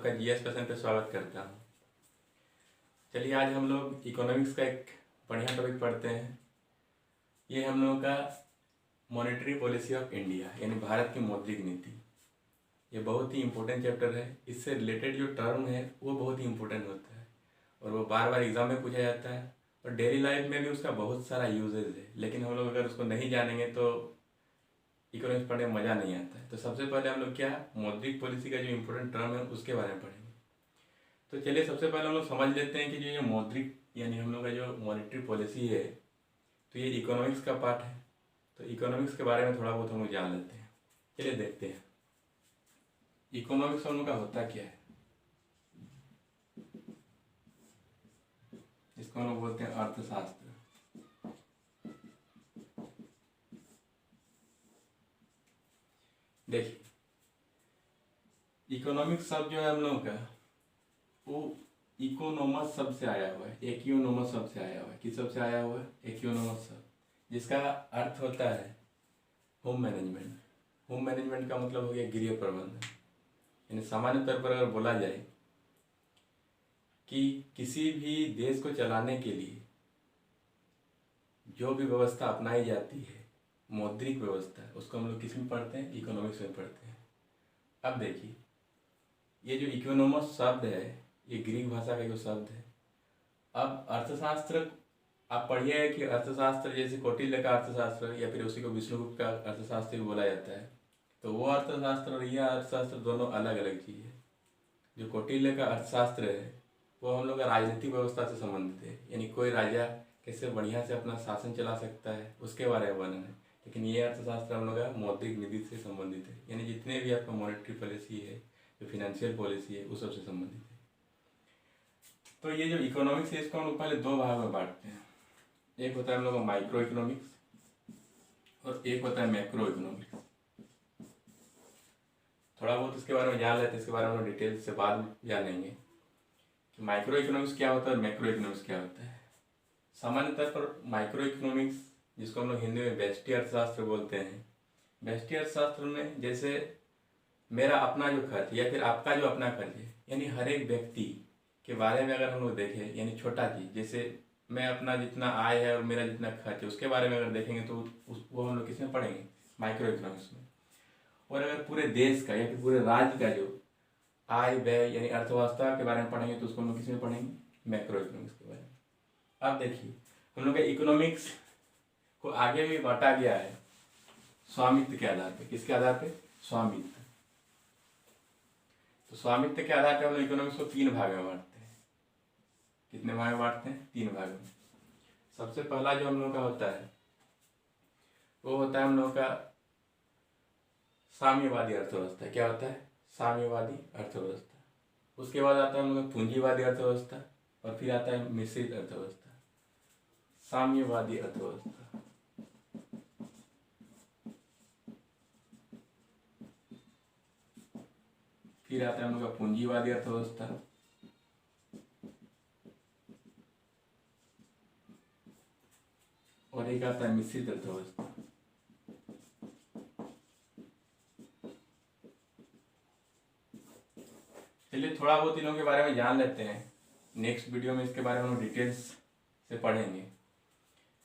सबका GS person पे स्वागत करता हूँ। चलिए आज हम लोग इकोनॉमिक्स का एक बढ़िया टॉपिक पढ़ते हैं। ये हम लोगों का मॉनेटरी पॉलिसी ऑफ इंडिया यानी भारत की मौद्रिक नीति। ये बहुत ही इम्पोर्टेंट चैप्टर है। इससे रिलेटेड जो टर्म है वो बहुत ही इम्पोर्टेंट होता है और वो बार बार एग्जाम में पूछा जाता है और डेली लाइफ में भी उसका बहुत सारा यूजेज है। लेकिन हम लोग अगर उसको नहीं जानेंगे तो इकोनॉमिक्स पढ़ने में मज़ा नहीं आता है। तो सबसे पहले हम लोग क्या मौद्रिक पॉलिसी का जो इम्पोर्टेंट टर्म है उसके बारे में पढ़ेंगे। तो चलिए सबसे पहले हम लोग समझ लेते हैं कि जो ये मौद्रिक यानी हम लोग का जो मॉनेटरी पॉलिसी है तो ये इकोनॉमिक्स का पार्ट है। तो इकोनॉमिक्स के बारे में थोड़ा बहुत हम लोग जान लेते हैं। चलिए देखते हैं इकोनॉमिक्स हम लोग का होता क्या है। इसको हम लोग बोलते हैं अर्थशास्त्र। देखिए इकोनॉमिक्स शब्द जो है हम लोगों का वो इकोनोमस शब्द से आया हुआ है। इकोनोमस शब्द से आया हुआ है। किस शब्द से आया हुआ है? इकोनोमस शब्द, जिसका अर्थ होता है होम मैनेजमेंट। होम मैनेजमेंट का मतलब हो गया गृह प्रबंधन। यानी सामान्य तौर पर अगर बोला जाए कि किसी भी देश को चलाने के लिए जो भी व्यवस्था अपनाई जाती है मौद्रिक व्यवस्था, उसको हम लोग किस में पढ़ते हैं? इकोनॉमिक्स में पढ़ते हैं। अब देखिए ये जो इकोनोमस शब्द है ये ग्रीक भाषा का जो शब्द है। अब अर्थशास्त्र आप पढ़िए कि अर्थशास्त्र जैसे कौटिल्य का अर्थशास्त्र या फिर उसी को विष्णुगुप्त का अर्थशास्त्र भी बोला जाता है। तो वो अर्थशास्त्र और यह अर्थशास्त्र दोनों अलग अलग चीज़ है। जो कौटिल्य का अर्थशास्त्र है वो हम लोग का राजनीतिक व्यवस्था से संबंधित है। यानी कोई राजा कैसे बढ़िया से अपना शासन चला सकता है उसके बारे में वर्णन है। लेकिन ये अर्थशास्त्र हम लोग का मौद्रिक नीति से संबंधित है। यानी जितने भी आपका मॉनेटरी पॉलिसी है, जो फिनेंशियल पॉलिसी है, उस सबसे संबंधित है। तो ये जो इकोनॉमिक्स है इसको हम लोग पहले दो भाग में बांटते हैं। एक होता है हम लोग का माइक्रो इकोनॉमिक्स और एक होता है मैक्रो इकोनॉमिक्स। थोड़ा बहुत इसके बारे में जान लेते हैं, इसके बारे में हम डिटेल से बाद में जानेंगे कि माइक्रो इकोनॉमिक्स क्या होता है और मैक्रो इकोनॉमिक्स क्या होता है। सामान्य तौर पर माइक्रो इकोनॉमिक्स, जिसको हम लोग हिंदी में व्यष्टि अर्थशास्त्र बोलते हैं, व्यष्टि अर्थशास्त्र में जैसे मेरा अपना जो खर्च या फिर आपका जो अपना खर्च है, यानी हर एक व्यक्ति के बारे में अगर हम लोग देखें, यानी छोटा चीज़ जैसे मैं अपना जितना आय है और मेरा जितना खर्च है उसके बारे में अगर देखेंगे तो वो हम लोग किसमें पढ़ेंगे? माइक्रो इकोनॉमिक्स में। और अगर पूरे देश का या फिर पूरे राज्य का जो आय व्यय यानी अर्थव्यवस्था के बारे में पढ़ेंगे तो उसको हम लोग किसमें पढ़ेंगे? मैक्रो इकोनॉमिक्स के बारे में। अब देखिए हम लोग का इकोनॉमिक्स को आगे भी बांटा गया है स्वामित्व के आधार पे। किसके आधार पे? स्वामित्व। तो स्वामित्व के आधार पर हम लोग इकोनॉमिक्स को तीन भाग में बांटते हैं। कितने भाग में बांटते हैं? तीन भाग में। सबसे पहला जो हम लोग का होता है वो होता है हम लोग का साम्यवादी अर्थव्यवस्था। क्या होता है? साम्यवादी अर्थव्यवस्था। उसके बाद आता है हम लोग का पूंजीवादी अर्थव्यवस्था और फिर आता है मिश्रित अर्थव्यवस्था। साम्यवादी अर्थव्यवस्था, फिर आता है हम लोग का पूंजीवादी अर्थव्यवस्था और एक आता है मिश्रित अर्थव्यवस्था। चलिए थोड़ा बहुत इन लोगों के बारे में जान लेते हैं। नेक्स्ट वीडियो में इसके बारे में हम डिटेल्स से पढ़ेंगे।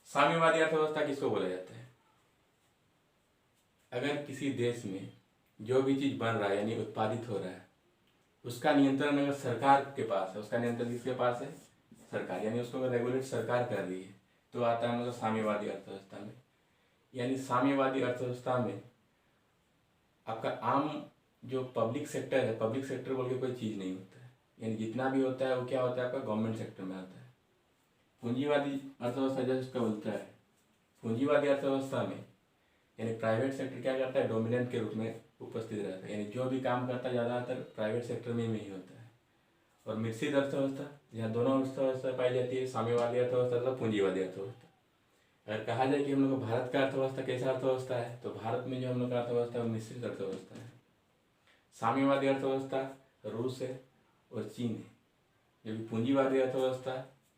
साम्यवादी अर्थव्यवस्था किसको बोला जाता है? अगर किसी देश में जो भी चीज़ बन रहा है यानी उत्पादित हो रहा है उसका नियंत्रण अगर सरकार के पास है, उसका नियंत्रण किसके पास है? सरकार। यानी उसको अगर रेगुलेट सरकार कर रही है तो आता है मतलब साम्यवादी अर्थव्यवस्था में। यानी साम्यवादी अर्थव्यवस्था में आपका आम जो पब्लिक सेक्टर है, पब्लिक सेक्टर बोल के कोई चीज़ नहीं होता है। यानी जितना भी होता है वो क्या होता है? आपका गवर्नमेंट सेक्टर में आता है। पूंजीवादी अर्थव्यवस्था जैसे उसका बोलता है, पूंजीवादी अर्थव्यवस्था में यानी प्राइवेट सेक्टर क्या करता है? डोमिनेंट के रूप में उपस्थित रहता है। यानी जो भी काम करता है ज़्यादातर प्राइवेट सेक्टर में ही होता है। और मिश्रित अर्थव्यवस्था जहाँ दोनों अर्थव्यवस्था पाई जाती है, साम्यवादी अर्थव्यवस्था तथा पूंजीवादी अर्थव्यवस्था। अगर कहा जाए कि हम लोग भारत का अर्थव्यवस्था कैसा अर्थव्यवस्था है तो भारत में जो हम लोग का अर्थव्यवस्था है वो मिश्रित अर्थव्यवस्था है। साम्यवादी अर्थव्यवस्था रूस है और चीन है, जबकि पूंजीवादी अर्थव्यवस्था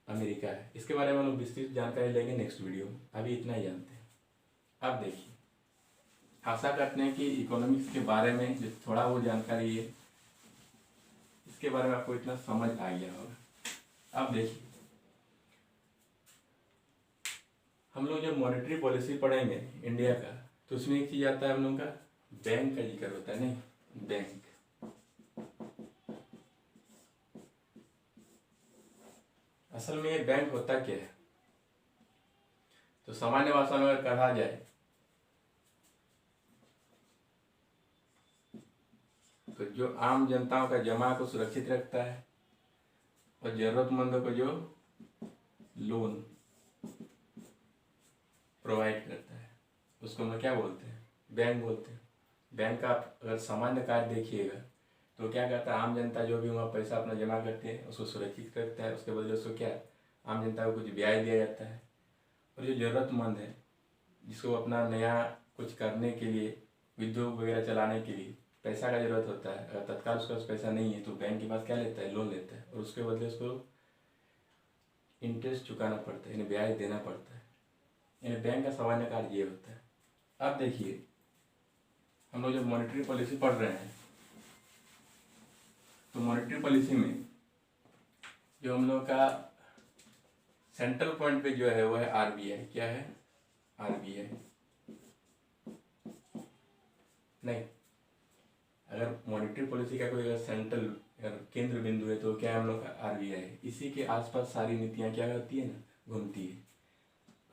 अमेरिका है। इसके बारे में हम लोग विस्तृत जानकारी लेंगे नेक्स्ट वीडियो में। अभी इतना ही जानते हैं। अब देखिए आशा करते हैं कि इकोनॉमिक्स के बारे में जो थोड़ा वो जानकारी है इसके बारे में आपको इतना समझ आ गया होगा। अब देखिए, हम लोग जब मॉनेटरी पॉलिसी पढ़ेंगे इंडिया का, तो उसमें एक चीज आता है हम लोग का बैंक का जिक्र होता है। नहीं, बैंक असल में ये बैंक होता क्या है? तो सामान्य भाषा में अगर कहा जाए तो जो आम जनताओं का जमा को सुरक्षित रखता है और जरूरतमंदों को जो लोन प्रोवाइड करता है, उसको हम क्या बोलते हैं? बैंक बोलते हैं। बैंक का आप अगर सामान्य कार्य देखिएगा तो क्या करता है, आम जनता जो भी वहाँ पैसा अपना जमा करते हैं उसको सुरक्षित रखता है, उसके बदले उसको क्या, आम जनता को कुछ ब्याज दिया जाता है। और जो ज़रूरतमंद है, जिसको अपना नया कुछ करने के लिए, उद्योग वगैरह चलाने के लिए पैसा का ज़रूरत होता है, अगर तत्काल उसके पास पैसा नहीं है तो बैंक के पास क्या लेता है? लोन लेता है, और उसके बदले उसको इंटरेस्ट चुकाना पड़ता है, यानी ब्याज देना पड़ता है। यानी बैंक का सामान्य कार्य ये होता है। अब देखिए, हम लोग जब मॉनेटरी पॉलिसी पढ़ रहे हैं तो मॉनेटरी पॉलिसी में जो हम लोग का सेंट्रल पॉइंट पे जो है वो है आरबीआई। क्या है? आरबीआई। नहीं, अगर मॉनेटरी पॉलिसी का कोई अगर सेंट्रल अगर केंद्र बिंदु है तो क्या है हम लोग का? आरबीआई। इसी के आसपास सारी नीतियाँ क्या होती है ना, घूमती है।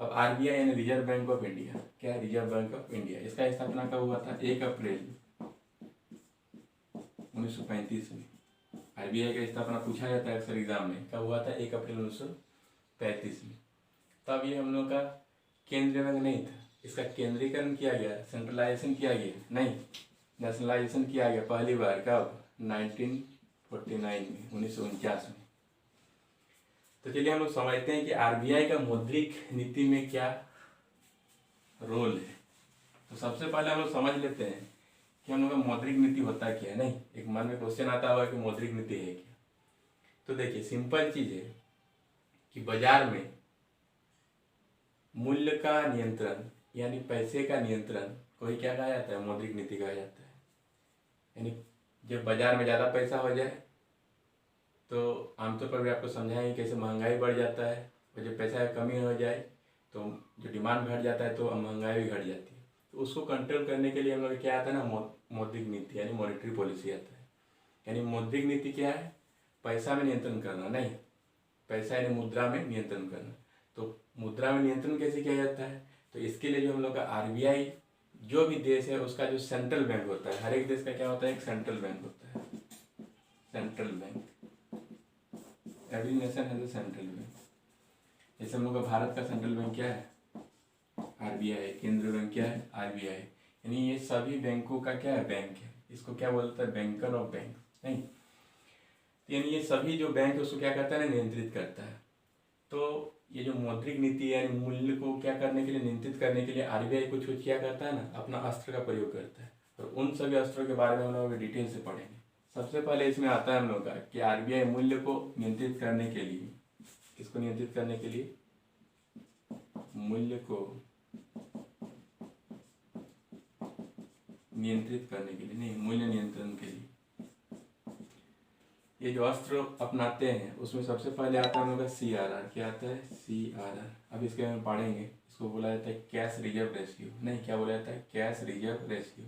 अब आरबीआई यानी रिजर्व बैंक ऑफ इंडिया। क्या है? Reserve bank of India. इसका स्थापना कब हुआ था? 1 अप्रैल 1935 में। आरबीआई का स्थापना पूछा जाता है अक्सर एग्जाम में, कब हुआ था? 1 अप्रैल 1935 में। तब ये हम लोग का केंद्रीय बैंक नहीं था, इसका केंद्रीकरण किया गया, सेंट्रलाइजेशन किया गया, नहीं नेशनलाइजेशन किया गया पहली बार। कब? 1949 में, 1949 में। तो चलिए हम लोग समझते हैं कि आरबीआई का मौद्रिक नीति में क्या रोल है। तो सबसे पहले हम लोग समझ लेते हैं कि हम लोग का मौद्रिक नीति होता क्या है। नहीं, एक मन में क्वेश्चन आता होगा कि मौद्रिक नीति है क्या। तो देखिए, सिंपल चीज है कि बाजार में मूल्य का नियंत्रण यानी पैसे का नियंत्रण को ही क्या कहा जाता है? मौद्रिक नीति कहा जाता है। यानी जब बाजार में ज़्यादा पैसा हो जाए तो आमतौर पर भी आपको समझाएंगे कैसे महंगाई बढ़ जाता है, और जब पैसा की कमी हो जाए तो जो डिमांड घट जाता है तो महंगाई भी घट जाती है। तो उसको कंट्रोल करने के लिए हम लोग क्या आता है ना, मौद्रिक नीति यानी मॉनेटरी पॉलिसी आता है। यानी मौद्रिक नीति क्या है? पैसा में नियंत्रण करना। नहीं, पैसा यानी मुद्रा में नियंत्रण करना। तो मुद्रा में नियंत्रण कैसे किया जाता है? तो इसके लिए जो हम लोग का आरबीआई, जो भी देश है उसका जो सेंट्रल बैंक होता है, हर एक देश का क्या होता है? एक सेंट्रल बैंक होता है। Central bank, every nation has a central bank. जैसे हम लोग का भारत का सेंट्रल बैंक क्या है? आरबीआई। केंद्रीय बैंक क्या है? आरबीआई। यानी ये सभी बैंकों का क्या है? बैंक है। इसको क्या बोलता है? Banker of bank. नहीं, यानी ये सभी जो बैंक है उसको क्या करता है ना, नियंत्रित करता है। तो ये जो मौद्रिक नीति है मूल्य को क्या करने के लिए, नियंत्रित करने के लिए आरबीआई कुछ कुछ क्या करता है ना, अपना अस्त्र का प्रयोग करता है। और उन सभी अस्त्रों के बारे में हम लोग डिटेल से पढ़ेंगे। सबसे पहले इसमें आता है हम लोग का कि आरबीआई मूल्य को नियंत्रित करने के लिए, किसको नियंत्रित करने के लिए? मूल्य को नियंत्रित करने के लिए, नहीं मूल्य नियंत्रण के लिए ये जो अस्त्र अपनाते हैं उसमें सबसे पहले आता है हम लोग का CRR। क्या आता है? CRR। अब इसके बारे में पढ़ेंगे। इसको बोला जाता है कैश रिजर्व रेशियो। नहीं, क्या बोला जाता है? Cash reserve ratio.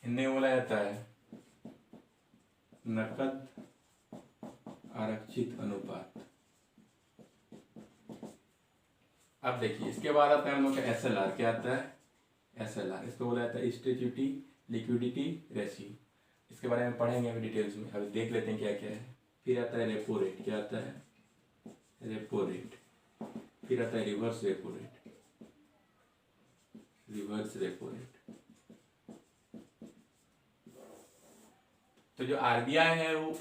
हिंदी में बोला जाता है नकद आरक्षित अनुपात। अब देखिए, इसके बाद आता है हम लोग का SLR। क्या आता है? SLR। इसको बोला जाता है स्टैट्यूटरी लिक्विडिटी रेशियो। इसके बारे में पढ़ेंगे अभी डिटेल्स में, अभी देख लेते हैं क्या क्या है। फिर आता है रेपो रेट। क्या आता है? Repo rate. फिर आता है reverse repo rate. Reverse repo rate. तो जो आरबीआई है वो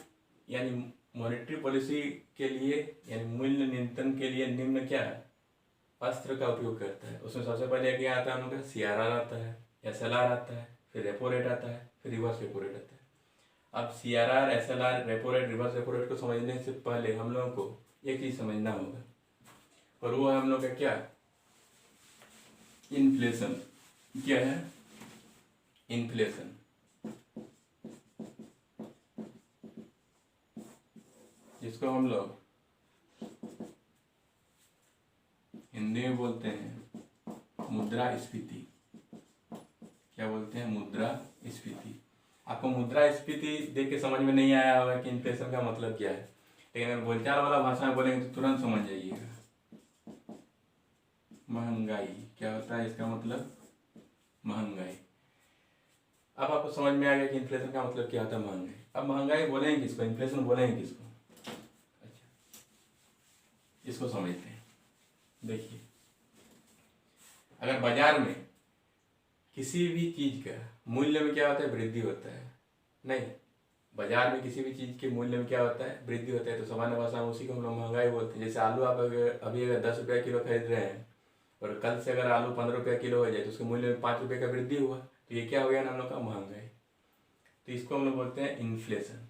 यानी मॉनेटरी पॉलिसी के लिए यानी मूल्य नियंत्रण के लिए निम्न क्या है अस्त्र का उपयोग करता है। उसमें सबसे पहले क्या आता है हम लोग का? CRR आता है, SLR आता है, फिर रेपो रेट आता है, फिर रिवर्स रेपो रेट आता है। अब CRR, SLR, repo rate, reverse repo rate को समझने से पहले हम लोगों को एक चीज समझना होगा, और वो है हम लोग का क्या? इन्फ्लेशन क्या है? इन्फ्लेशन जिसको हम लोग हिंदी में बोलते हैं मुद्रास्फीति। क्या बोलते हैं? मुद्रास्फीति। आपको मुद्रास्फीति देख के समझ में नहीं आया होगा कि इन्फ्लेशन का मतलब क्या है, लेकिन अगर बोलचाल वाला भाषा में बोलेंगे तो तुरंत समझ जाइएगा। महंगाई क्या होता है? इसका मतलब महंगाई। अब आपको समझ में आ गया कि इन्फ्लेशन का मतलब क्या होता है, महंगाई। अब महंगाई बोलेंगे किसको, इन्फ्लेशन बोलेंगे किसको? अच्छा, इसको समझते हैं। देखिए, अगर बाजार में किसी भी चीज का मूल्य में क्या होता है? वृद्धि होता है। नहीं, बाजार में किसी भी चीज के मूल्य में क्या होता है? वृद्धि होता है। तो सामान्य भाषा में उसी को हम लोग महंगाई बोलते हैं। जैसे आलू आप अभी अगर 10 रुपया किलो खरीद रहे हैं और कल से अगर आलू 15 रुपया किलो हो जाए तो उसके मूल्य में 5 रुपये का वृद्धि हुआ, तो ये क्या हो गया ना हम लोग का? महंगाई। तो इसको हम लोग बोलते हैं इन्फ्लेशन।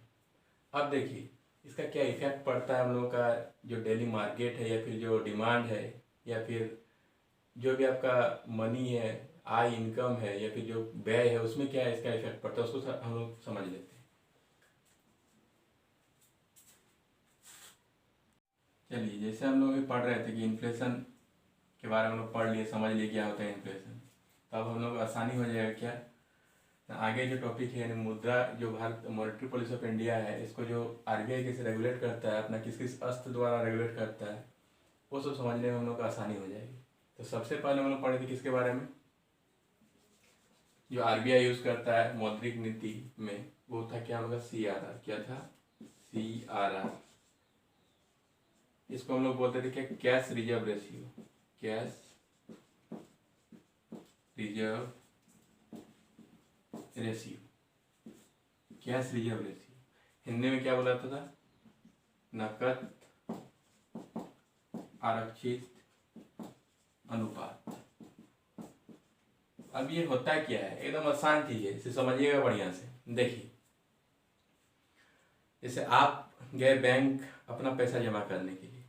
अब देखिए, इसका क्या इफेक्ट पड़ता है हम लोग का जो डेली मार्केट है, या फिर जो डिमांड है, या फिर जो भी आपका मनी है, आय इनकम है, या फिर जो व्यय है, उसमें क्या है इसका इफेक्ट पड़ता है, उसको हम लोग समझ लेते हैं। चलिए, जैसे हम लोग पढ़ रहे थे कि इन्फ्लेशन के बारे में हम लोग पढ़ लिए, समझ लिए क्या होता है इन्फ्लेशन, तो अब हम लोग आसानी हो जाएगा क्या, आगे जो टॉपिक है यानी मुद्रा, जो Bharat monetary policy of India है, इसको जो आरबीआई कैसे रेगुलेट करता है, अपना किस किस अस्त्र द्वारा रेगुलेट करता है, वो सब समझने में हम लोग को आसानी हो जाएगी। तो सबसे पहले हम लोग पढ़े थे किसके बारे में? जो आरबीआई यूज करता है मौद्रिक नीति में, वो था क्या? हम लोग CRR। क्या था? CRR। इसको हम लोग बोलते थे क्या? Cash reserve ratio. Cash reserve ratio, cash reserve ratio. Hindi में क्या बोला था? नकद आरक्षित अनुपात। अब ये होता क्या है? एकदम आसान चीज है, इसे समझिएगा बढ़िया से। देखिए, जैसे आप गए बैंक अपना पैसा जमा करने के लिए,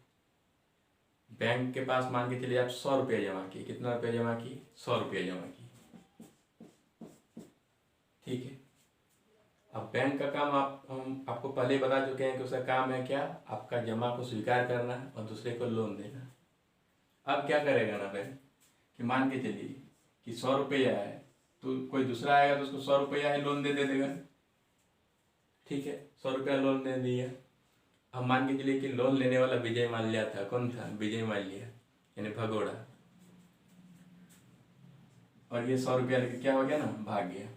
बैंक के पास मान के चलिए आप 100 रुपया जमा किए। कितना रुपया जमा किए? 100 रुपया जमा किए। ठीक है। अब बैंक का काम हम आपको पहले बता चुके हैं कि उसका काम है क्या? आपका जमा को स्वीकार करना और दूसरे को लोन देना। अब क्या करेगा ना बैंक कि मान के चलिए कि 100 रुपया है, तो कोई दूसरा आएगा तो उसको 100 रुपया ही लोन दे देगा। ठीक है, 100 रुपया लोन दे दिया। अब मान के चलिए कि लोन लेने वाला विजय माल्या था। कौन था? विजय माल्या, यानी भगोड़ा। और ये 100 रुपया लेके क्या हो गया ना? भाग गया।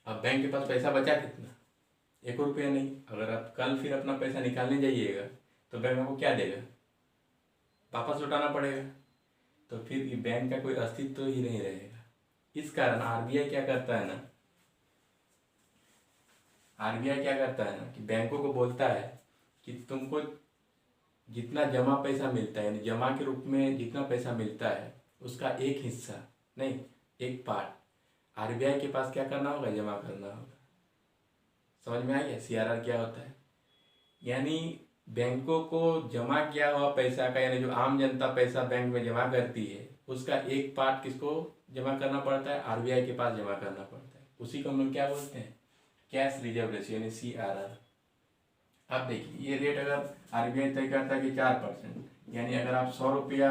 अब बैंक के पास पैसा बचा कितना? 1 रुपया नहीं। अगर आप कल फिर अपना पैसा निकालने जाइएगा तो बैंक आपको क्या देगा? वापस लौटाना पड़ेगा। तो फिर ये बैंक का कोई अस्तित्व ही नहीं रहेगा। इस कारण आरबीआई क्या करता है ना, कि बैंकों को बोलता है कि तुमको जितना जमा पैसा मिलता है, यानी जमा के रूप में जितना पैसा मिलता है, उसका एक हिस्सा नहीं, एक पार्ट आरबीआई के पास क्या करना होगा? जमा करना होगा। समझ में आ गया CRR क्या होता है? यानी बैंकों को जमा किया हुआ पैसा का, यानी जो आम जनता पैसा बैंक में जमा करती है, उसका एक पार्ट किसको जमा करना पड़ता है? आरबीआई के पास जमा करना पड़ता है। उसी को हम लोग क्या बोलते हैं? कैश रिजर्व रेशियो, यानी CRR। अब देखिए, ये रेट अगर आरबीआई तय करता है कि 4%, यानी अगर आप 100 रुपया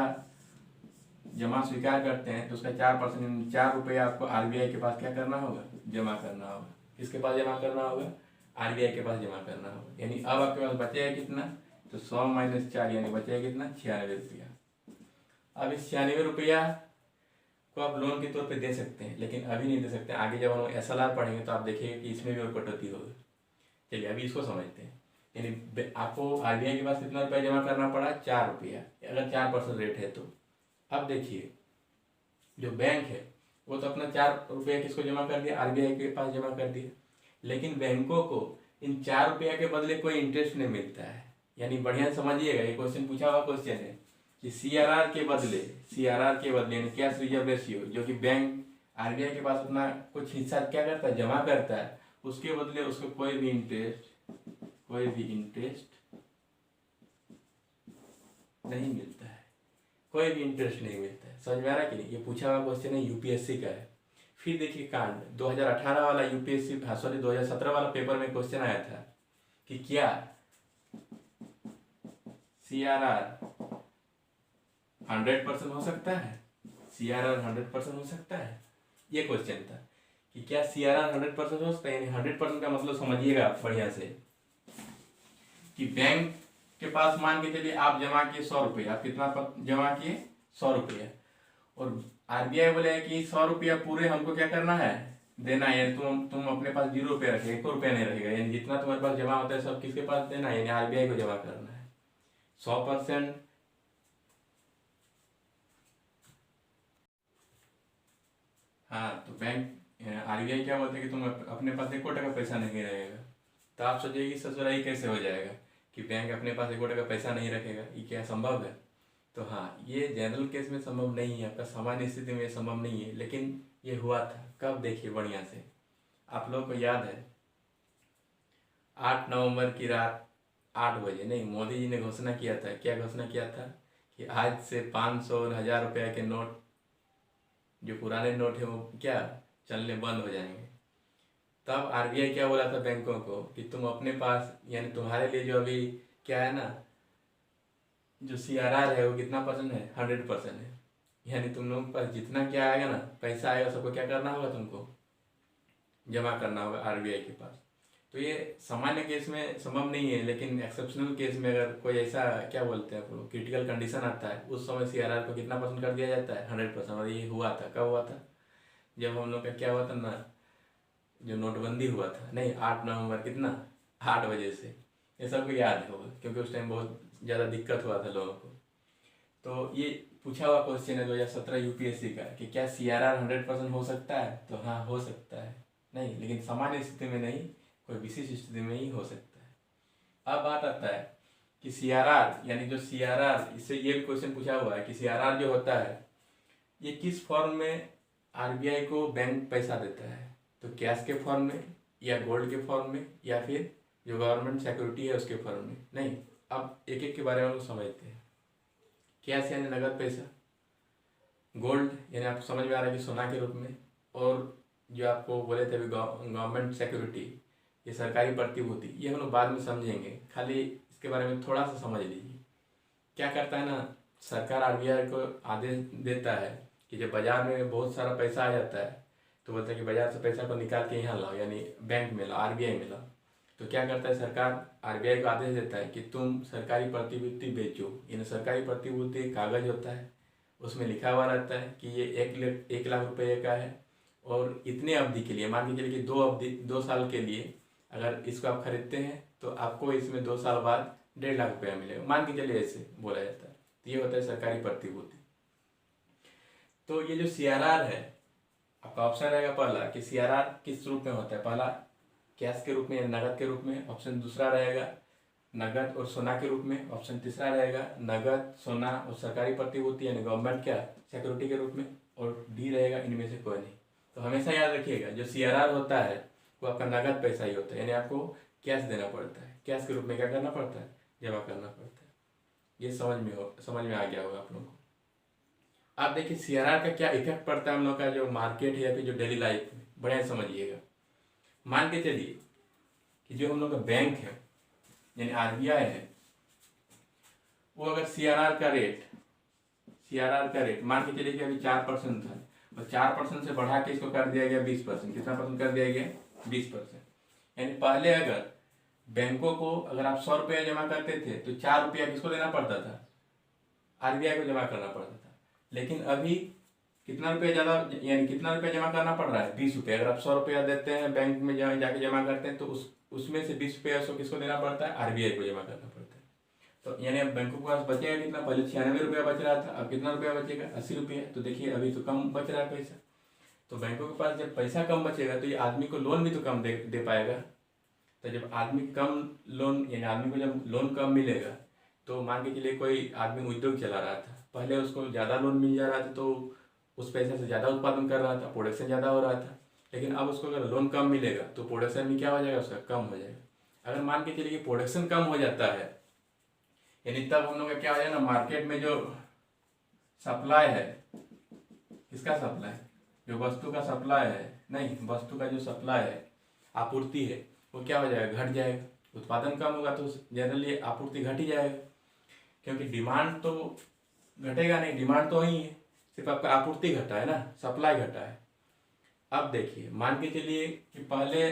जमा स्वीकार करते हैं तो उसका 4%, 4 रुपया आपको आरबीआई के पास क्या करना होगा? जमा करना होगा। किसके पास जमा करना होगा? आरबीआई के पास जमा करना होगा। यानी अब आपके पास बचेगा कितना? तो 100 - 4 यानी बचेगा कितना? 96 रुपया। अब इस 96 रुपया को आप लोन के तौर पे दे सकते हैं, लेकिन अभी नहीं दे सकते। आगे जब हम SLR पढ़ेंगे तो आप देखिएगा कि इसमें भी और कटौती होगी। चलिए अभी इसको समझते हैं। यानी आपको आरबीआई के पास कितना रुपया जमा करना पड़ा? 4 रुपया, अगर 4% रेट है तो। अब देखिए, जो बैंक है वो तो अपना 4 रुपया किसको जमा कर दिया? आरबीआई के पास जमा कर दिया। लेकिन बैंकों को इन 4 रुपया के बदले कोई इंटरेस्ट नहीं मिलता है। यानी बढ़िया समझिएगा, ये क्वेश्चन पूछा हुआ क्वेश्चन है कि CRR के बदले यानी कैश रिजर्व रेशियो, जो कि बैंक आरबीआई के पास अपना कुछ हिस्सा क्या करता है? जमा करता है, उसके बदले उसको कोई भी इंटरेस्ट नहीं मिलता है। कोई भी इंटरेस्ट नहीं मिलता है। समझ में आ रहा है कि नहीं? ये पूछा हुआ क्वेश्चन है, यूपीएससी का है। फिर देखिए कांड 2018 वाला यूपीएससी, सॉरी 2017 वाला पेपर में क्वेश्चन आया था कि क्या सीआरआर 100% हो सकता है? सीआरआर 100% हो सकता है, ये क्वेश्चन था कि क्या सीआरआर 100% हो सकता है। यानी 100% का मतलब समझिएगा बढ़िया से कि बैंक के पास मान के चलिए आप जमा किए 100 रुपये, आप कितना जमा किए? 100 रुपये, और आरबीआई बोले कि 100 रुपया पूरे हमको क्या करना है? देना है। यानी तुम अपने पास 0 रुपया रखेगा, 1 रुपया नहीं रखेगा। यानी जितना तुम्हारे पास जमा होता है सब किसके पास देना है? यानी आरबीआई को जमा करना है 100%। हाँ, तो बैंक आरबीआई क्या बोलते हैं कि तुम अपने पास 1 टका पैसा नहीं रहेगा। तो आप सोचिए कि ससुराई कैसे हो जाएगा कि बैंक अपने पास 1 टका पैसा नहीं रखेगा, ये क्या संभव है? तो हाँ, ये जनरल केस में संभव नहीं है, आपका सामान्य स्थिति में ये संभव नहीं है, लेकिन ये हुआ था। कब? देखिए बढ़िया से, आप लोगों को याद है 8 नवंबर की रात 8 बजे, नहीं, मोदी जी ने घोषणा किया था। क्या घोषणा किया था? कि आज से 500 और 1000 रुपया के नोट, जो पुराने नोट है, वो क्या चलने बंद हो जाएंगे। तब आरबीआई क्या बोला था बैंकों को कि तुम अपने पास, यानी तुम्हारे लिए जो अभी क्या है ना, जो सीआरआर है वो कितना परसेंट है? 100% है। यानी तुम लोगों के पास जितना क्या आएगा ना, पैसा आएगा, सबको क्या करना होगा? तुमको जमा करना होगा आरबीआई के पास। तो ये सामान्य केस में संभव नहीं है, लेकिन एक्सेप्शनल केस में अगर कोई ऐसा क्या बोलते हैं क्रिटिकल कंडीशन आता है, उस समय सीआरआर को कितना परसेंट कर दिया जाता है? 100%। और ये हुआ था, कब हुआ था? जब हम लोग का क्या हुआ था ना, जो नोटबंदी हुआ था, नहीं 8 नवंबर, कितना? 8 बजे से। ये सबको याद होगा क्योंकि उस टाइम बहुत ज़्यादा दिक्कत हुआ था लोगों को। तो ये पूछा हुआ क्वेश्चन है 2017 यूपीएससी का कि क्या सीआरआर 100% हो सकता है? तो हाँ, हो सकता है। नहीं, लेकिन सामान्य स्थिति में नहीं, कोई विशेष स्थिति में ही हो सकता है। अब बात आता है कि सीआरआर, यानी जो सीआरआर, इससे ये भी क्वेश्चन पूछा हुआ है कि सीआरआर जो होता है ये किस फॉर्म में आरबीआई को बैंक पैसा देता है? तो कैश के फॉर्म में, या गोल्ड के फॉर्म में, या फिर जो गवर्नमेंट सिक्योरिटी है उसके फॉर्म में? नहीं, अब एक एक के बारे में हम समझते हैं। कैश यानी नगद पैसा, गोल्ड यानी आपको समझ में आ रहा है कि सोना के रूप में, और जो आपको बोले थे अभी गवर्नमेंट सिक्योरिटी, ये सरकारी प्रतिभूति, ये हम लोग बाद में समझेंगे, खाली इसके बारे में थोड़ा सा समझ लीजिए। क्या करता है ना, सरकार आरबीआई को आदेश देता है कि जब बाजार में बहुत सारा पैसा आ जाता है तो बोलता है कि बाजार से पैसा को निकाल के यहाँ लाओ, यानी बैंक में लाओ, आरबीआई में लाओ। तो क्या करता है सरकार, आरबीआई को आदेश देता है कि तुम सरकारी प्रतिभूति बेचो। यानी सरकारी प्रतिभूति कागज होता है, उसमें लिखा हुआ रहता है कि ये 1 लाख रुपये का है, और इतने अवधि के लिए, मान के चलिए कि 2 साल के लिए अगर इसको आप खरीदते हैं तो आपको इसमें 2 साल बाद 1.5 लाख रुपया मिलेगा, मान के चलिए, ऐसे बोला जाता है। तो ये होता है सरकारी प्रतिभूति। तो ये जो सीआरआर है, आपका ऑप्शन रहेगा पहला कि सीआरआर किस रूप में होता है? पहला कैश के रूप में या नगद के रूप में, ऑप्शन दूसरा रहेगा नगद और सोना के रूप में, ऑप्शन तीसरा रहेगा नगद, सोना और सरकारी प्रतिभूति यानी गवर्नमेंट क्या सिक्योरिटी के रूप में, और डी रहेगा इनमें से कोई नहीं। तो हमेशा याद रखिएगा जो सीआरआर होता है वो आपका नगद पैसा ही होता है, यानी आपको कैश देना पड़ता है, कैश के रूप में क्या करना पड़ता है? जमा करना पड़ता है। ये समझ में आ गया होगा आप लोगों को। आप देखिए सीआरआर का क्या इफेक्ट पड़ता है हम लोग का जो मार्केट है या फिर जो डेली लाइफ में, बढ़िया समझिएगा। मान के चलिए कि जो हम लोग का बैंक है यानी आरबीआई है, वो अगर सीआरआर का रेट मान के चलिए कि अभी 4% था, और 4% से बढ़ा के इसको कर दिया गया 20%। कितना परसेंट कर दिया गया? 20%। यानी पहले अगर बैंकों को अगर आप 100 रुपया जमा करते थे तो 4 रुपया किसको देना पड़ता था? आरबीआई को जमा करना पड़ता था। लेकिन अभी कितना रुपया ज़्यादा, यानी कितना रुपया जमा करना पड़ रहा है? 20 रुपया। अगर आप 100 रुपया देते हैं बैंक में जाके जमा करते हैं तो उसमें से 20 रुपया उसको किसको देना पड़ता है? आरबीआई को जमा करना पड़ता है। तो यानी अब बैंकों के पास बचेगा कितना? पहले 96 रुपया बच रहा था, अब कितना रुपया बचेगा? 80 रुपया। तो देखिए अभी तो कम बच रहा है पैसा। तो बैंकों के पास जब पैसा कम बचेगा तो ये आदमी को लोन भी तो कम दे पाएगा। तो जब आदमी कम लोन, यानी आदमी को जब लोन कम मिलेगा, तो मान के चलिए कोई आदमी उद्योग चला रहा था, पहले उसको ज़्यादा लोन मिल जा रहा था तो उस पैसे से ज़्यादा उत्पादन कर रहा था, प्रोडक्शन ज़्यादा हो रहा था। लेकिन अब उसको अगर लोन कम मिलेगा तो प्रोडक्शन भी क्या हो जाएगा? उसका कम हो जाएगा। अगर मान के चलिए कि प्रोडक्शन कम हो जाता है, यानी तब हम लोग का क्या हो जाएगा ना, मार्केट में जो सप्लाई है, किसका सप्लाई, जो वस्तु का सप्लाई है, नहीं, वस्तु का जो सप्लाई है, आपूर्ति है, वो क्या हो जाएगा, घट जाएगा। उत्पादन कम होगा तो जनरली आपूर्ति घट ही जाएगा, क्योंकि डिमांड तो घटेगा नहीं, डिमांड तो वही है, सिर्फ आपका आपूर्ति घटा है ना, सप्लाई घटा है। अब देखिए, मान के चलिए कि पहले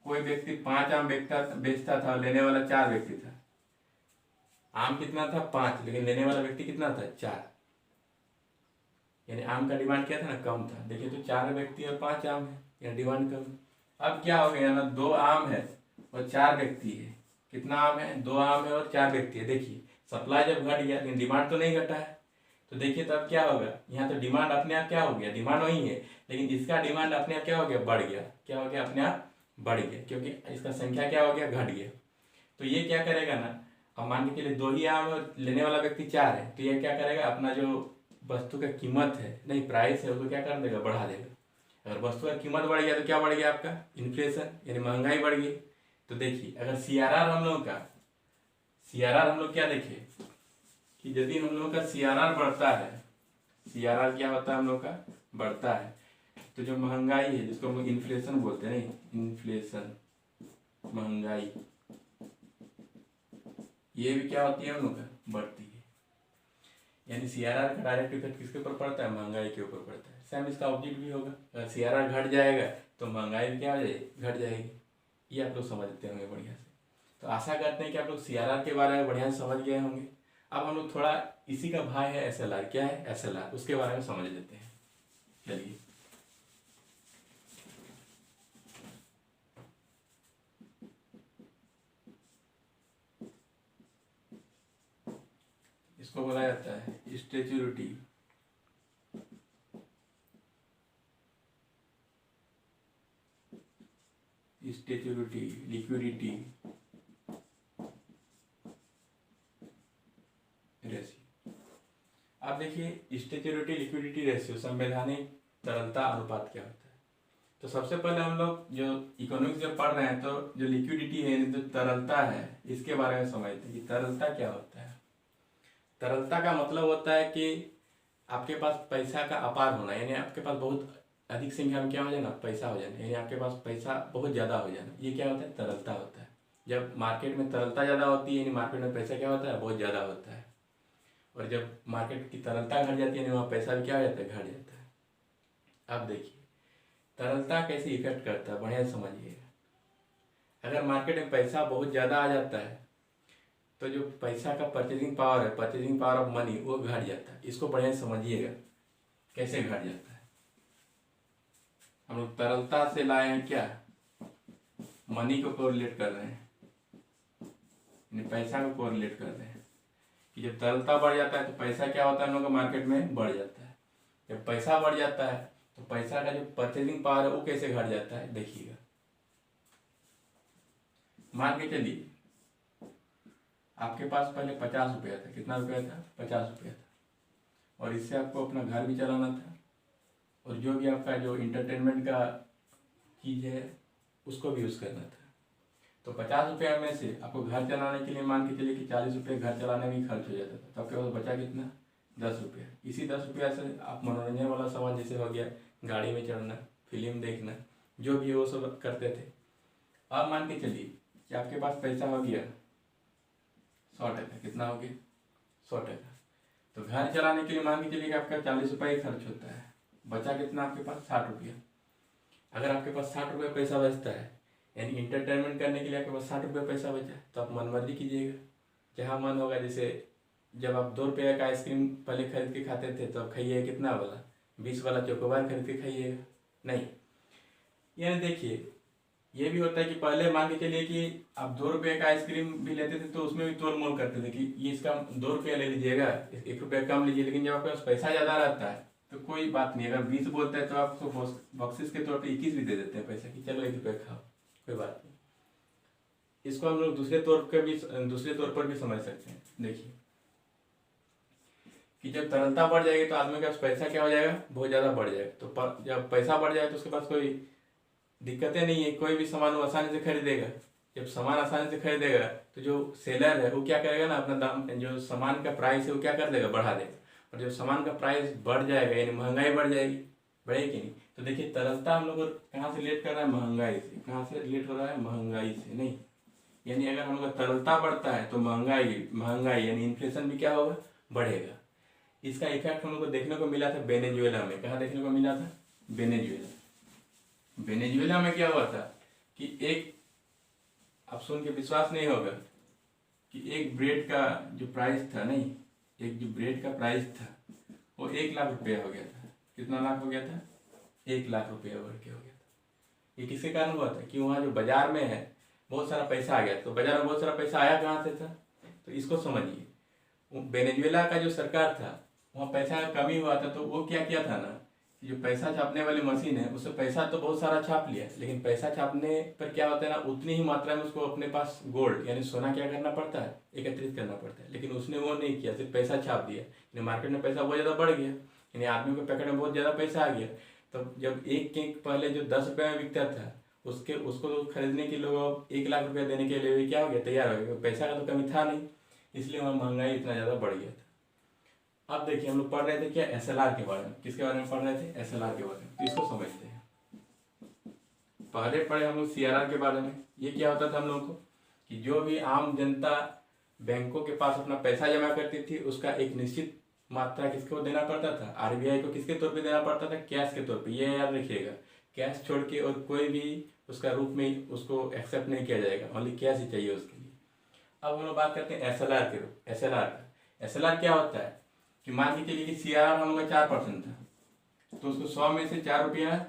कोई व्यक्ति 5 आम बेचता था, लेने वाला 4 व्यक्ति था। आम कितना था, 5, लेकिन लेने वाला व्यक्ति कितना था, 4, यानी आम का डिमांड क्या था ना, कम था। देखिए तो 4 व्यक्ति और 5 आम है, यानी डिमांड कम। अब क्या हो गया ना, 2 आम है और 4 व्यक्ति है। कितना आम है, 2 आम है और 4 व्यक्ति है। देखिए सप्लाई जब घट गया, लेकिन डिमांड तो नहीं घटा है, तो देखिए तब क्या होगा, यहाँ तो डिमांड अपने आप क्या हो गया, डिमांड वही है, लेकिन इसका डिमांड अपने आप क्या हो गया, बढ़ गया। क्या हो गया, अपने आप बढ़ गया, क्योंकि इसका संख्या क्या हो गया, घट गया। तो ये क्या करेगा ना, अब मान के चलिए 2 ही आम और लेने वाला व्यक्ति 4 है, तो ये क्या करेगा, अपना जो वस्तु का कीमत है, नहीं प्राइस है, उसको क्या कर देगा, बढ़ा देगा। अगर वस्तु का कीमत बढ़ गया तो क्या बढ़ गया, आपका इन्फ्लेशन, यानी महंगाई बढ़ गई। तो देखिए अगर सीआरआर हम लोग का, सीआरआर हम लोग क्या देखे कि यदि हम लोग का सीआरआर बढ़ता है, सीआरआर क्या होता है, हम लोग का बढ़ता है, तो जो महंगाई है, जिसको हम लोग इन्फ्लेशन बोलते हैं, नहीं इन्फ्लेशन, महंगाई, ये भी क्या होती है, हम लोग का बढ़ती है। यानी सीआरआर का डायरेक्ट इफेक्ट किसके ऊपर पड़ता है, महंगाई के ऊपर पड़ता है। सेम इसका ऑपोजिट भी होगा, अगर सीआरआर घट जाएगा तो महंगाई भी क्या हो जाएगी, घट जाएगी। ये आप लोग समझते होंगे बढ़िया से। तो आशा करते हैं कि आप लोग सीआरआर के बारे में बढ़िया से समझ गए होंगे। अब हम लोग थोड़ा इसी का भाई है एसएलआर, क्या है एसएलआर, उसके बारे में समझ लेते हैं। चलिए इसको बोला जाता है स्टैच्यूरिटी, स्टैच्यूरिटी लिक्विडिटी रेशियो। अब देखिए स्टैच्यूरिटी लिक्विडिटी रेशियो, संवैधानिक तरलता अनुपात क्या होता है। तो सबसे पहले हम लोग जो इकोनॉमिक्स जब पढ़ रहे हैं, तो जो लिक्विडिटी है, जो तरलता है, इसके बारे में समझते हैं कि तरलता क्या होता है। तरलता का मतलब होता है कि आपके पास पैसा का अपार होना, यानी आपके पास बहुत अधिक संख्या में क्या हो जाना, पैसा हो जाना, यानी आपके पास पैसा बहुत ज़्यादा हो जाना, ये क्या होता है, तरलता होता है। जब मार्केट में तरलता ज़्यादा होती है, यानी मार्केट में पैसा क्या होता है, बहुत ज़्यादा होता है। और जब मार्केट की तरलता घट जाती है, यानी वहाँ पैसा भी क्या हो जाता है, घट जाता है। अब देखिए तरलता कैसे इफेक्ट करता है, बढ़िया समझिएगा। अगर मार्केट में पैसा बहुत ज़्यादा आ जाता है, तो जो पैसा का परचेजिंग पावर है, परचेजिंग पावर ऑफ मनी, वो घट जाता है। इसको बढ़िया समझिएगा कैसे घट जाता है। हम लोग तरलता से लाए हैं क्या, मनी को कोरिलेट कर रहे हैं, यानी पैसा को कोरिलेट कर रहे हैं कि जब तरलता बढ़ जाता है तो पैसा क्या होता है, हम लोग का मार्केट में बढ़ जाता है। जब पैसा बढ़ जाता है तो पैसा का जो परचेजिंग पावर है वो कैसे घट जाता है, देखिएगा। मान के चलिए आपके पास पहले 50 रुपया था, कितना रुपया था, 50 रुपया था, और इससे आपको अपना घर भी चलाना था, और जो भी आपका जो इंटरटेनमेंट का चीज़ है उसको भी यूज़ करना था। तो 50 रुपया में से आपको घर चलाने के लिए मान के चलिए कि 40 रुपये घर चलाने में खर्च हो जाता था, तो आपके पास बचा कितना, 10 रुपया। इसी 10 रुपया से आप मनोरंजन वाला सामान, जैसे हो गया गाड़ी में चढ़ना, फिल्म देखना, जो भी वो सब करते थे। अब मान के चलिए कि आपके पास पैसा हो गया 100 टका, कितना हो गया, 100 टका। तो घर चलाने के लिए मान के चलिए कि आपका 40 रुपये ही खर्च होता है, बचा कितना आपके पास, 60 रुपया। अगर आपके पास 60 रुपये पैसा बचता है, यानी इंटरटेनमेंट करने के लिए आपके पास 60 रुपये पैसा बचा है, तो आप मनमर्जी कीजिएगा, जहाँ मन होगा। जैसे जब आप 2 रुपये का आइसक्रीम पहले खरीद के खाते थे, तो आप खाइए कितना वाला, 20 वाला चोकोबार खरीद के खाइएगा, नहीं। यानी देखिए ये भी होता है कि पहले मान के चलिए कि आप 2 रुपये का आइसक्रीम भी लेते थे, तो उसमें भी तोल मोल करते थे कि ये इसका 2 रुपया ले लीजिएगा, 1 रुपया कम लीजिए। लेकिन जब आपके पास पैसा ज़्यादा रहता है तो कोई बात नहीं, अगर 20 बोलता है तो आपको बख्शिश के तौर पे 21 भी दे देते हैं पैसा, कि चलो 1 रुपया खाओ, कोई बात नहीं। इसको हम लोग दूसरे तौर पर भी समझ सकते हैं। देखिए कि जब तरलता बढ़ जाएगी तो आदमी के पास पैसा क्या हो जाएगा, बहुत ज़्यादा बढ़ जाएगा। तो जब पैसा बढ़ जाए तो उसके पास कोई दिक्कतें नहीं है, कोई भी सामान वो आसानी से खरीदेगा। जब सामान आसानी से खरीदेगा तो जो सेलर है वो क्या करेगा ना, अपना दाम, जो सामान का प्राइस है वो क्या कर देगा, बढ़ा देगा। और जब सामान का प्राइस बढ़ जाएगा यानी महंगाई बढ़ जाएगी, बढ़ेगी नहीं। तो देखिए तरलता हम लोग को कहाँ से रिलेट कर रहा है, महंगाई से। कहाँ से रिलेट हो रहा है, महंगाई से। नहीं, यानी अगर हम लोग का तरलता बढ़ता है तो महंगाई यानी इन्फ्लेशन भी क्या होगा, बढ़ेगा। इसका इफेक्ट हम लोग को देखने को मिला था वेनेजुएला में। कहाँ देखने को मिला था, वेनेजुएला में क्या हुआ था कि एक, आप सुन के विश्वास नहीं होगा कि एक ब्रेड का जो प्राइस था, नहीं, एक जो ब्रेड का प्राइस था वो 1 लाख रुपया हो गया था। कितना लाख हो गया था, 1 लाख रुपया बढ़ के हो गया था। ये किसके कारण हुआ था कि वहाँ जो बाजार में है बहुत सारा पैसा आ गया। तो बाजार में बहुत सारा पैसा आया कहाँ से था, तो इसको समझिए। वेनेजुएला का जो सरकार था वहाँ पैसा का कमी हुआ था, तो वो क्या किया था ना, जो पैसा छापने वाली मशीन है उससे पैसा तो बहुत सारा छाप लिया, लेकिन पैसा छापने पर क्या होता है ना, उतनी ही मात्रा में उसको अपने पास गोल्ड यानी सोना क्या करना पड़ता है, एकत्रित करना पड़ता है। लेकिन उसने वो नहीं किया, सिर्फ पैसा छाप दिया, यानी मार्केट में पैसा बहुत ज़्यादा बढ़ गया, यानी आदमी के पैकेट में बहुत ज़्यादा पैसा आ गया। तो जब एक केक पहले जो 10 रुपये में बिकता था उसको खरीदने के लोग 1 लाख रुपया देने के लिए भी क्या हो गया, तैयार हो गया। पैसा का तो कमी था नहीं, इसलिए वहाँ महंगाई इतना ज़्यादा बढ़ गया था। अब देखिए हम लोग पढ़ रहे थे क्या, एसएलआर के बारे में। किसके बारे में पढ़ रहे थे, एसएलआर के बारे में। तो इसको समझते हैं। पहले पढ़े हम लोग सीआरआर के बारे में। ये क्या होता था हम लोगों को कि जो भी आम जनता बैंकों के पास अपना पैसा जमा करती थी उसका एक निश्चित मात्रा किसको देना पड़ता था, आरबीआई को। किसके तौर पे देना पड़ता था, कैश के तौर पे। ये याद रखिएगा, कैश छोड़ के और कोई भी उसका रूप में उसको एक्सेप्ट नहीं किया जाएगा, ओनली कैश ही चाहिए उसके लिए। अब हम लोग बात करते हैं एसएलआर के। एसएलआर क्या होता है कि मान के चलिए कि सीआरआर हम लोग का 4% था, तो उसको 100 में से 4 रुपया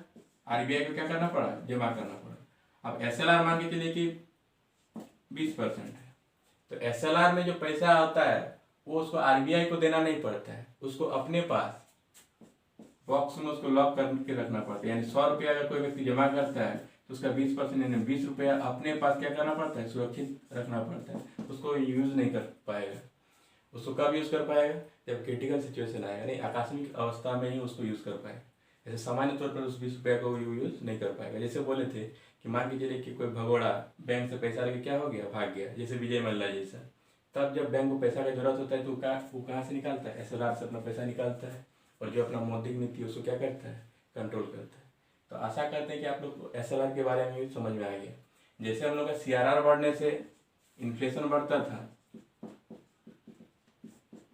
आरबीआई को क्या करना पड़ा, जमा करना पड़ा। अब एसएलआर मान के चलिए कि 20% है, तो एसएलआर में जो पैसा आता है वो उसको आरबीआई को देना नहीं पड़ता है, उसको अपने पास बॉक्स में उसको लॉक करके रखना पड़ता है। यानी 100 रुपया अगर कोई व्यक्ति जमा करता है तो उसका 20% यानी 20 रुपया अपने पास क्या करना पड़ता है, सुरक्षित रखना पड़ता है। उसको यूज नहीं कर पाएगा। उसको कब यूज कर पाएगा, जब क्रिटिकल सिचुएशन आएगा, नहीं आकस्मिक अवस्था में ही उसको यूज कर पाएगा। जैसे सामान्य तौर पर उस 20 रुपया को यूज नहीं कर पाएगा। जैसे बोले थे कि मान के चलिए कि कोई भगोड़ा बैंक से पैसा लेके क्या हो गया, भाग गया, जैसे विजय मल्ला जैसा। तब जब बैंक को पैसा की जरूरत होता है तो वो कहाँ से निकालता है, एसएलआर से अपना पैसा निकालता है। और जो अपना मौद्रिक नीति उसको क्या करता है, कंट्रोल करता है। तो आशा करते हैं कि आप लोग एसएलआर के बारे में भी समझ में आ गया। जैसे हम लोग का सीआरआर बढ़ने से इन्फ्लेशन बढ़ता था,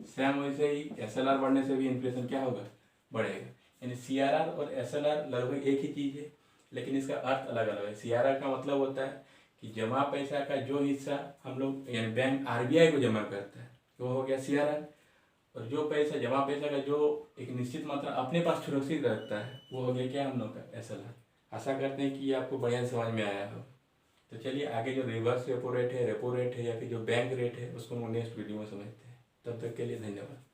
सेम वैसे ही एसएलआर बढ़ने से भी इन्फ्लेशन क्या होगा, बढ़ेगा। यानी सीआरआर और एसएलआर लगभग एक ही चीज़ है, लेकिन इसका अर्थ अलग अलग है। सीआरआर का मतलब होता है कि जमा पैसा का जो हिस्सा हम लोग यानी बैंक आरबीआई को जमा करता है वो हो गया सीआरआर। और जो पैसा जमा पैसा का जो एक निश्चित मात्रा अपने पास सुरक्षित रखता है वो हो गया क्या, हम लोग का एसएलआर। आशा करते हैं कि ये आपको बढ़िया समझ में आया हो। तो चलिए आगे जो रिवर्स रेपो रेट है या फिर जो बैंक रेट है उसको हम नेक्स्ट वीडियो में समझते हैं। तब तक के लिए धन्यवाद।